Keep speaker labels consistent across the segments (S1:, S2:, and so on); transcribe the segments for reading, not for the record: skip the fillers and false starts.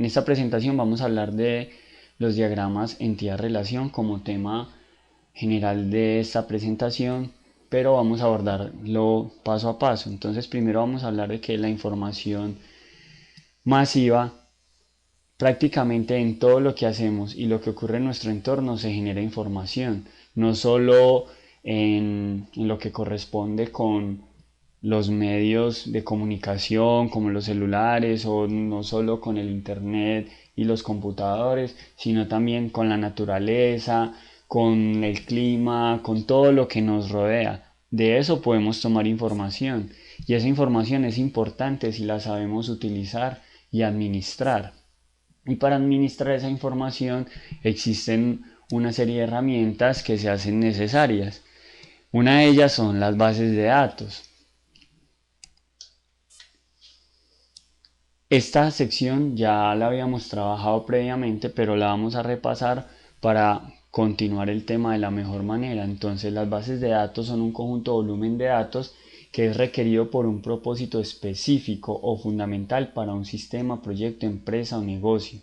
S1: En esta presentación vamos a hablar de los diagramas entidad-relación como tema general de esta presentación, pero vamos a abordarlo paso a paso. Entonces primero vamos a hablar de que la información masiva, prácticamente en todo lo que hacemos y lo que ocurre en nuestro entorno se genera información, no solo en lo que corresponde con los medios de comunicación como los celulares o no solo con el internet y los computadores, sino también con la naturaleza, con el clima, con todo lo que nos rodea. De eso podemos tomar información y esa información es importante si la sabemos utilizar y administrar. Y para administrar esa información existen una serie de herramientas que se hacen necesarias. Una de ellas son las bases de datos. Esta sección ya la habíamos trabajado previamente, pero la vamos a repasar para continuar el tema de la mejor manera. Entonces, las bases de datos son un conjunto volumen de datos que es requerido por un propósito específico o fundamental para un sistema, proyecto, empresa o negocio.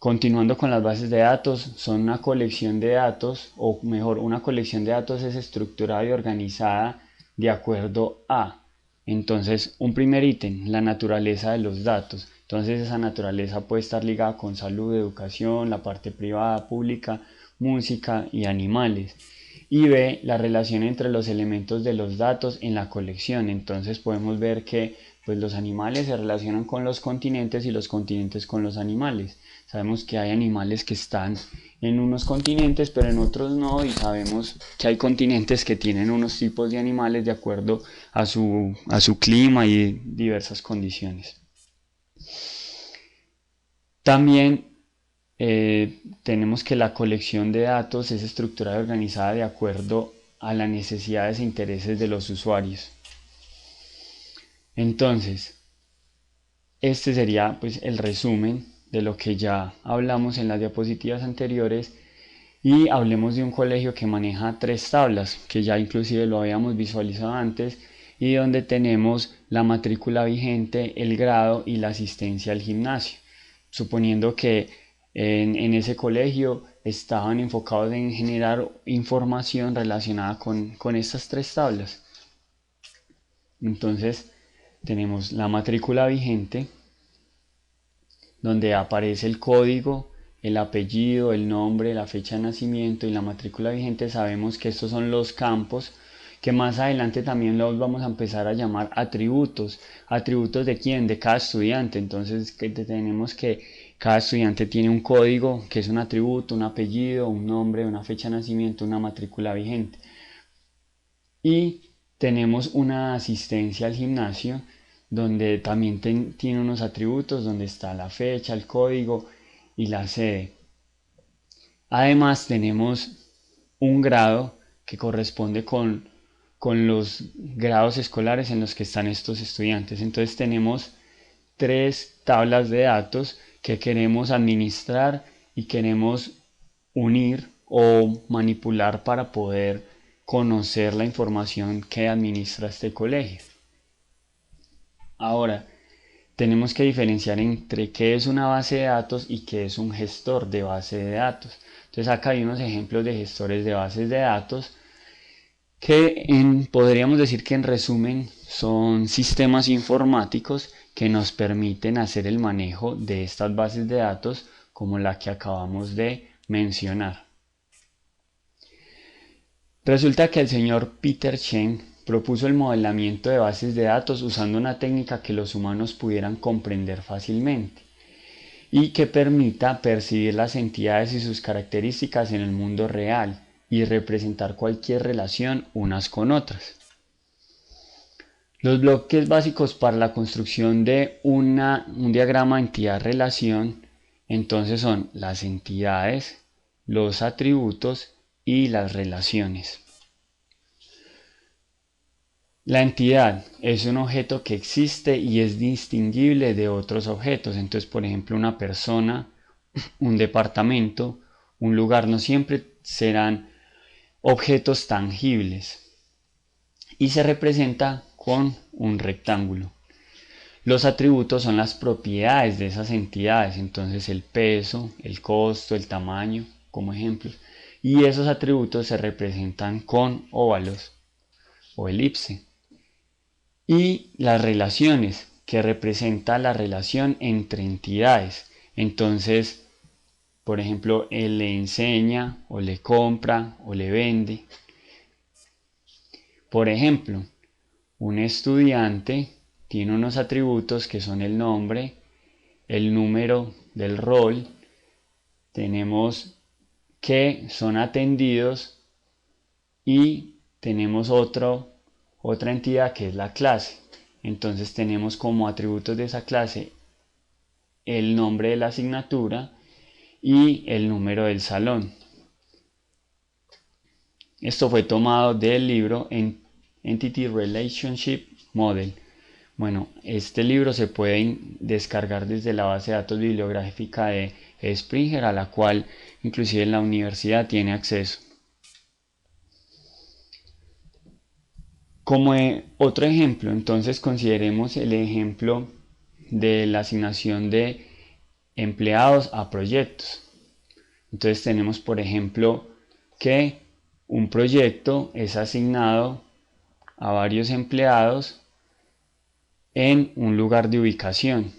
S1: Continuando con las bases de datos, son una colección de datos, o mejor, una colección de datos es estructurada y organizada de acuerdo a. Entonces, un primer ítem, la naturaleza de los datos. Entonces, esa naturaleza puede estar ligada con salud, educación, la parte privada, pública, música y animales. Y B, la relación entre los elementos de los datos en la colección. Entonces, podemos ver que pues, los animales se relacionan con los continentes y los continentes con los animales. Sabemos que hay animales que están en unos continentes, pero en otros no, y sabemos que hay continentes que tienen unos tipos de animales de acuerdo a su clima y diversas condiciones. También tenemos que la colección de datos es estructurada y organizada de acuerdo a las necesidades e intereses de los usuarios. Entonces, este sería pues el resumen de lo que ya hablamos en las diapositivas anteriores y hablemos de un colegio que maneja 3 tablas, que ya inclusive lo habíamos visualizado antes, y donde tenemos la matrícula vigente, el grado y la asistencia al gimnasio, suponiendo que en ese colegio estaban enfocados en generar información relacionada con estas 3 tablas. Entonces tenemos la matrícula vigente, donde aparece el código, el apellido, el nombre, la fecha de nacimiento y la matrícula vigente. Sabemos que estos son los campos que más adelante también los vamos a empezar a llamar atributos. ¿Atributos de quién? De cada estudiante. Entonces tenemos que cada estudiante tiene un código que es un atributo, un apellido, un nombre, una fecha de nacimiento, una matrícula vigente. Y tenemos una asistencia al gimnasio donde también tiene unos atributos donde está la fecha, el código y la sede. Además tenemos un grado que corresponde con los grados escolares en los que están estos estudiantes. Entonces tenemos 3 tablas de datos que queremos administrar y queremos unir o manipular para poder conocer la información que administra este colegio. Ahora, tenemos que diferenciar entre qué es una base de datos y qué es un gestor de base de datos. Entonces acá hay unos ejemplos de gestores de bases de datos que podríamos decir que en resumen son sistemas informáticos que nos permiten hacer el manejo de estas bases de datos como la que acabamos de mencionar. Resulta que el señor Peter Chen propuso el modelamiento de bases de datos usando una técnica que los humanos pudieran comprender fácilmente y que permita percibir las entidades y sus características en el mundo real y representar cualquier relación unas con otras. Los bloques básicos para la construcción de un diagrama entidad-relación entonces son las entidades, los atributos y las relaciones. La entidad es un objeto que existe y es distinguible de otros objetos. Entonces, por ejemplo, una persona, un departamento, un lugar no siempre serán objetos tangibles y se representa con un rectángulo. Los atributos son las propiedades de esas entidades, entonces el peso, el costo, el tamaño, como ejemplos. Y esos atributos se representan con óvalos o elipse. Y las relaciones, que representa la relación entre entidades. Entonces, por ejemplo, él le enseña, o le compra, o le vende. Por ejemplo, un estudiante tiene unos atributos que son el nombre, el número del rol, tenemos que son atendidos y tenemos otra entidad que es la clase. Entonces tenemos como atributos de esa clase el nombre de la asignatura y el número del salón. Esto fue tomado del libro Entity Relationship Model. Bueno, este libro se puede descargar desde la base de datos bibliográfica de Springer, a la cual inclusive en la universidad tiene acceso. Como otro ejemplo, entonces consideremos el ejemplo de la asignación de empleados a proyectos. Entonces tenemos, por ejemplo, que un proyecto es asignado a varios empleados en un lugar de ubicación.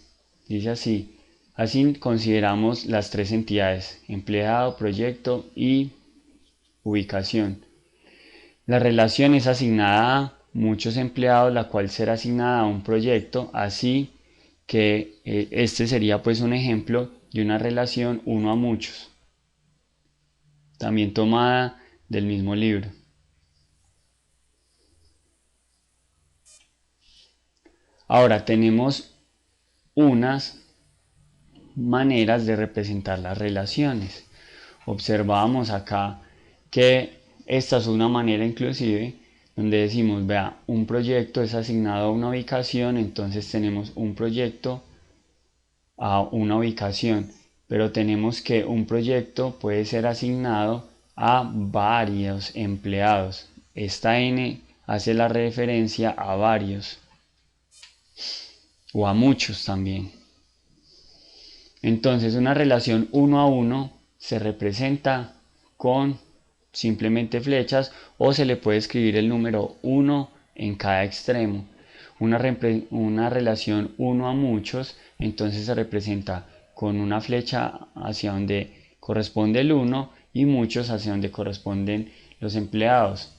S1: Dice así. Así consideramos las tres entidades: empleado, proyecto y ubicación. La relación es asignada a muchos empleados, la cual será asignada a un proyecto, así que este sería pues un ejemplo de una relación uno a muchos, también tomada del mismo libro. Ahora tenemos unas maneras de representar las relaciones. Observamos acá que esta es una manera inclusive donde decimos, vea, un proyecto es asignado a una ubicación, entonces tenemos un proyecto a una ubicación, pero tenemos que un proyecto puede ser asignado a varios empleados. Esta N hace la referencia a varios o a muchos también. Entonces una relación uno a uno se representa con simplemente flechas, o se le puede escribir el número 1 en cada extremo. Una relación uno a muchos entonces se representa con una flecha hacia donde corresponde el 1 y muchos hacia donde corresponden los empleados.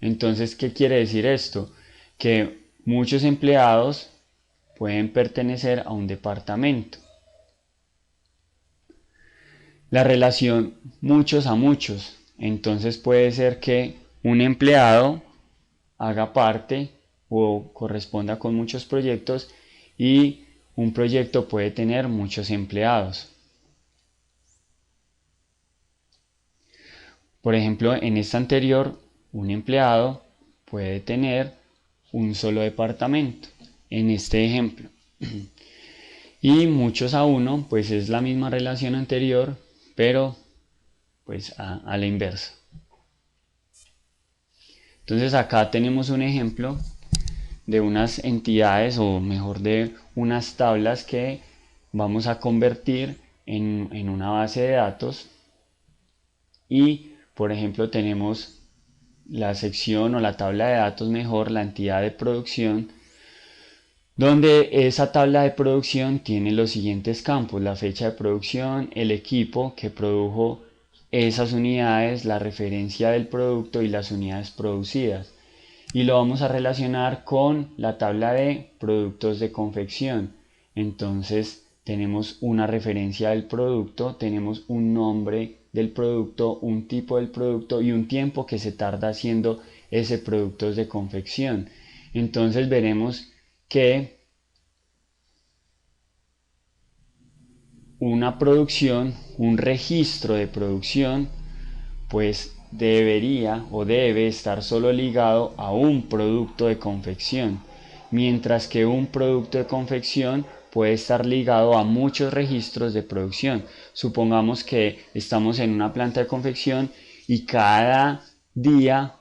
S1: Entonces, ¿qué quiere decir esto? Que muchos empleados pueden pertenecer a un departamento. La relación muchos a muchos, entonces puede ser que un empleado haga parte o corresponda con muchos proyectos, y un proyecto puede tener muchos empleados. Por ejemplo, en esta anterior, un empleado puede tener un solo departamento, en este ejemplo. Y muchos a uno, pues es la misma relación anterior, pero pues a la inversa. Entonces acá tenemos un ejemplo de unas entidades, o mejor de unas tablas que vamos a convertir en una base de datos. Y por ejemplo tenemos la sección o la tabla de datos, mejor la entidad de producción, donde esa tabla de producción tiene los siguientes campos: la fecha de producción, el equipo que produjo esas unidades, la referencia del producto y las unidades producidas. Y lo vamos a relacionar con la tabla de productos de confección. Entonces tenemos una referencia del producto, tenemos un nombre del producto, un tipo del producto y un tiempo que se tarda haciendo ese producto de confección. Entonces veremos que una producción, un registro de producción, pues debería o debe estar solo ligado a un producto de confección, mientras que un producto de confección puede estar ligado a muchos registros de producción. Supongamos que estamos en una planta de confección y cada día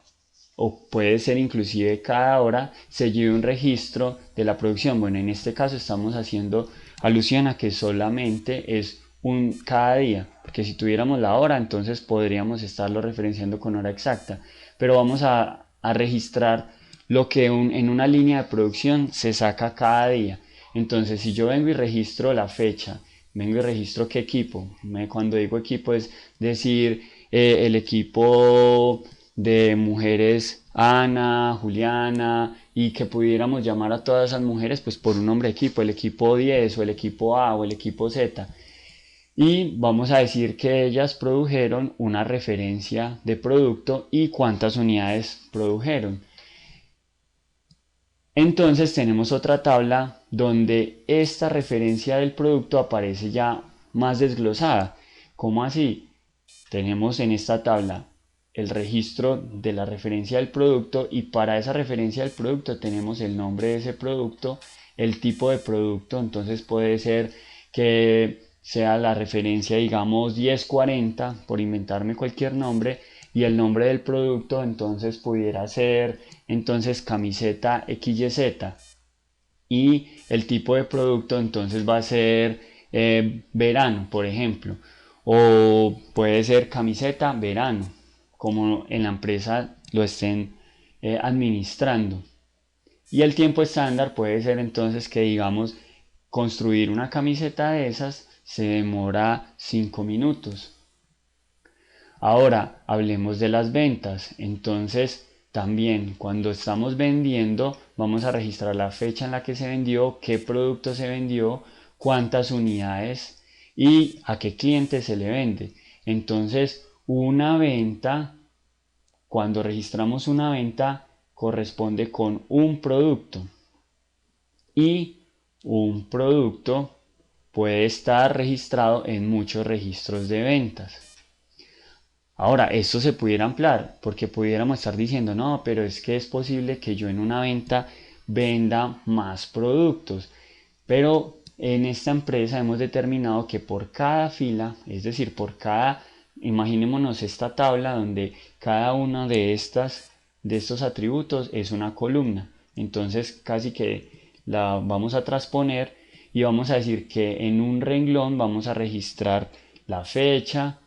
S1: o puede ser inclusive cada hora, se lleve un registro de la producción. Bueno, en este caso estamos haciendo alusión a que solamente es un cada día, porque si tuviéramos la hora, entonces podríamos estarlo referenciando con hora exacta, pero vamos a registrar lo que en una línea de producción se saca cada día. Entonces, si yo vengo y registro la fecha, vengo y registro qué equipo, cuando digo equipo es decir, el equipo de mujeres Ana, Juliana, y que pudiéramos llamar a todas esas mujeres pues por un nombre de equipo, el equipo 10 o el equipo A o el equipo Z. Y vamos a decir que ellas produjeron una referencia de producto y cuántas unidades produjeron. Entonces tenemos otra tabla donde esta referencia del producto aparece ya más desglosada. ¿Cómo así? Tenemos en esta tabla el registro de la referencia del producto y para esa referencia del producto tenemos el nombre de ese producto, el tipo de producto, entonces puede ser que sea la referencia digamos 1040 por inventarme cualquier nombre y el nombre del producto entonces pudiera ser entonces camiseta XYZ y el tipo de producto entonces va a ser verano por ejemplo o puede ser camiseta verano como en la empresa lo estén administrando y el tiempo estándar puede ser entonces que digamos construir una camiseta de esas se demora 5 minutos. Ahora hablemos de las ventas. Entonces también cuando estamos vendiendo vamos a registrar la fecha en la que se vendió, qué producto se vendió, cuántas unidades y a qué cliente se le vende. Entonces una venta, cuando registramos una venta, corresponde con un producto y un producto puede estar registrado en muchos registros de ventas. Ahora, esto se pudiera ampliar porque pudiéramos estar diciendo, no, pero es que es posible que yo en una venta venda más productos. Pero en esta empresa hemos determinado que por cada fila, es decir, por cada, imaginémonos esta tabla donde cada uno de estos atributos es una columna. Entonces casi que la vamos a transponer y vamos a decir que en un renglón vamos a registrar la fecha,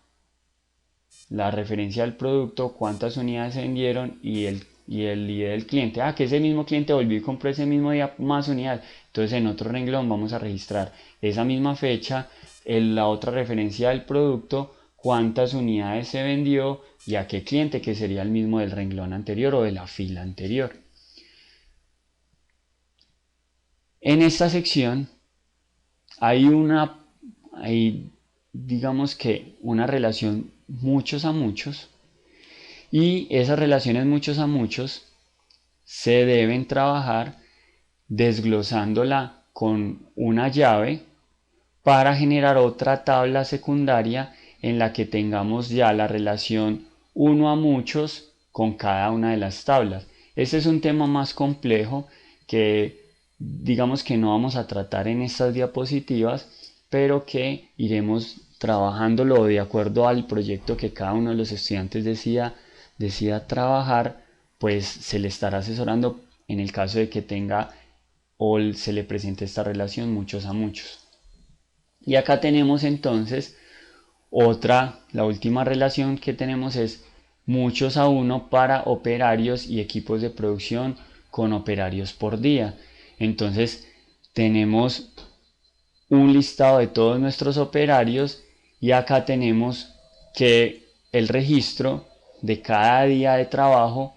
S1: la referencia del producto, cuántas unidades se vendieron y el ID del cliente. Que ese mismo cliente volvió y compró ese mismo día más unidades. Entonces en otro renglón vamos a registrar esa misma fecha, la otra referencia del producto, cuántas unidades se vendió y a qué cliente, que sería el mismo del renglón anterior o de la fila anterior. En esta sección hay digamos que una relación muchos a muchos y esas relaciones muchos a muchos se deben trabajar desglosándola con una llave para generar otra tabla secundaria en la que tengamos ya la relación uno a muchos con cada una de las tablas. Este es un tema más complejo que digamos que no vamos a tratar en estas diapositivas, pero que iremos trabajándolo de acuerdo al proyecto que cada uno de los estudiantes decida trabajar, pues se le estará asesorando en el caso de que tenga o se le presente esta relación muchos a muchos. Y acá tenemos entonces la última relación que tenemos es muchos a uno para operarios y equipos de producción con operarios por día. Entonces tenemos un listado de todos nuestros operarios y acá tenemos que el registro de cada día de trabajo,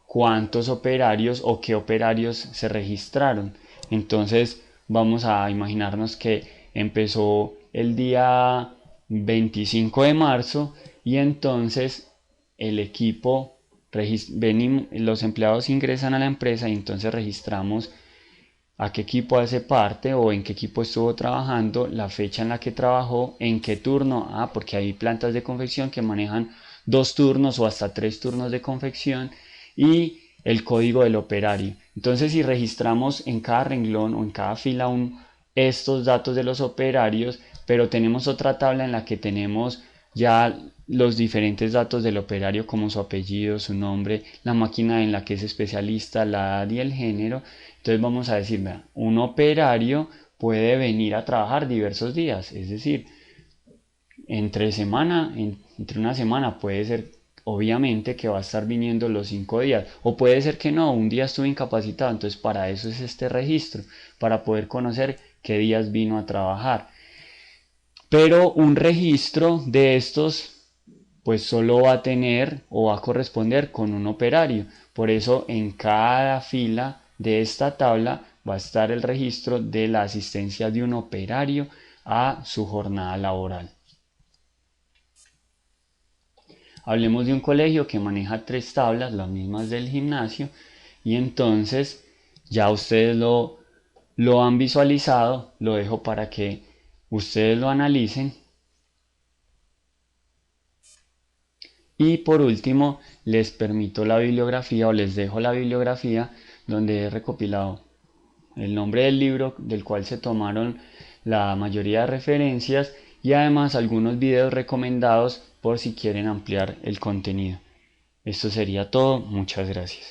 S1: cuántos operarios o qué operarios se registraron. Entonces vamos a imaginarnos que empezó el día 25 de marzo y entonces el equipo, los empleados ingresan a la empresa y entonces registramos a qué equipo hace parte o en qué equipo estuvo trabajando, la fecha en la que trabajó, en qué turno, porque hay plantas de confección que manejan 2 turnos o hasta 3 turnos de confección y el código del operario. Entonces si registramos en cada renglón o en cada fila estos datos de los operarios, pero tenemos otra tabla en la que tenemos ya los diferentes datos del operario como su apellido, su nombre, la máquina en la que es especialista, la edad y el género. Entonces vamos a decir, vea, un operario puede venir a trabajar diversos días, es decir, entre una semana puede ser obviamente que va a estar viniendo los 5 días, o puede ser que no, un día estuve incapacitado. Entonces para eso es este registro, para poder conocer qué días vino a trabajar. Pero un registro de estos pues solo va a tener o va a corresponder con un operario. Por eso en cada fila de esta tabla va a estar el registro de la asistencia de un operario a su jornada laboral. Hablemos de un colegio que maneja 3 tablas, las mismas del gimnasio, y entonces ya ustedes lo han visualizado, lo dejo para que ustedes lo analicen. Y por último, les permito la bibliografía o les dejo la bibliografía donde he recopilado el nombre del libro del cual se tomaron la mayoría de referencias y además algunos videos recomendados por si quieren ampliar el contenido. Esto sería todo, muchas gracias.